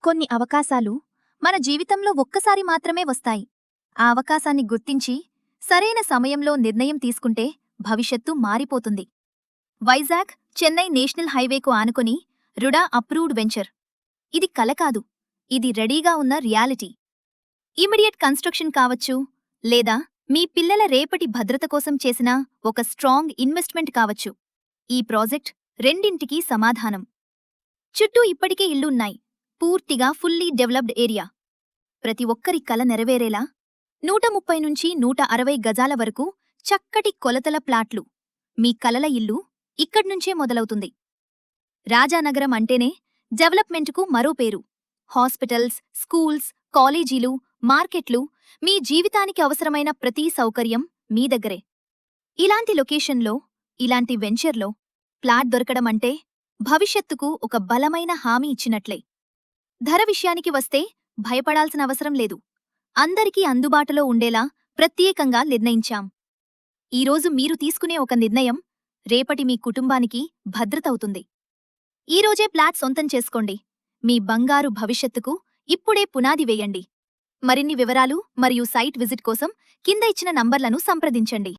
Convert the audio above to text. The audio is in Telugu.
కొన్ని అవకాశాలు మన జీవితంలో ఒక్కసారి మాత్రమే వస్తాయి. ఆ అవకాశాన్ని గుర్తించి సరైన సమయంలో నిర్ణయం తీసుకుంటే భవిష్యత్తు మారిపోతుంది. వైజాగ్ చెన్నై నేషనల్ హైవేకు ఆనుకొని రుడా అప్రూవ్డ్ వెంచర్. ఇది కల కాదు, ఇది రెడీగా ఉన్న రియాలిటీ. ఇమిడియట్ కన్స్ట్రక్షన్ కావచ్చు, లేదా మీ పిల్లల రేపటి భద్రత కోసం చేసిన ఒక స్ట్రాంగ్ ఇన్వెస్ట్మెంట్ కావచ్చు. ఈ ప్రాజెక్ట్ రెండింటికీ సమాధానం. చుట్టూ ఇప్పటికే ఇళ్లున్నాయి, పూర్తిగా ఫుల్లీ డెవలప్డ్ ఏరియా. ప్రతి ఒక్కరి కల నెరవేరేలా 130 నుంచి 160 గజాల వరకు చక్కటి కొలతల ప్లాట్లు. మీ కలల ఇల్లు ఇక్కడ్నుంచే మొదలవుతుంది. రాజానగరం అంటేనే డెవలప్మెంట్కు మరో పేరు. హాస్పిటల్స్, స్కూల్స్, కాలేజీలు, మార్కెట్లు, మీ జీవితానికి అవసరమైన ప్రతి సౌకర్యం మీ దగ్గరే. ఇలాంటి లొకేషన్లో, ఇలాంటి వెంచర్లో ప్లాట్ దొరకడమంటే భవిష్యత్తుకు ఒక బలమైన హామీ ఇచ్చినట్లే. ధర విషయానికి వస్తే భయపడాల్సిన అవసరం లేదు. అందరికీ అందుబాటులో ఉండేలా ప్రత్యేకంగా నిర్ణయించాం. ఈరోజు మీరు తీసుకునే ఒక నిర్ణయం రేపటి మీ కుటుంబానికి భద్రతవుతుంది. ఈరోజే ప్లాట్ సొంతం చేసుకోండి. మీ బంగారు భవిష్యత్తుకు ఇప్పుడే పునాది వేయండి. మరిన్ని వివరాలు మరియు సైట్ విజిట్ కోసం కింద ఇచ్చిన నంబర్లను సంప్రదించండి.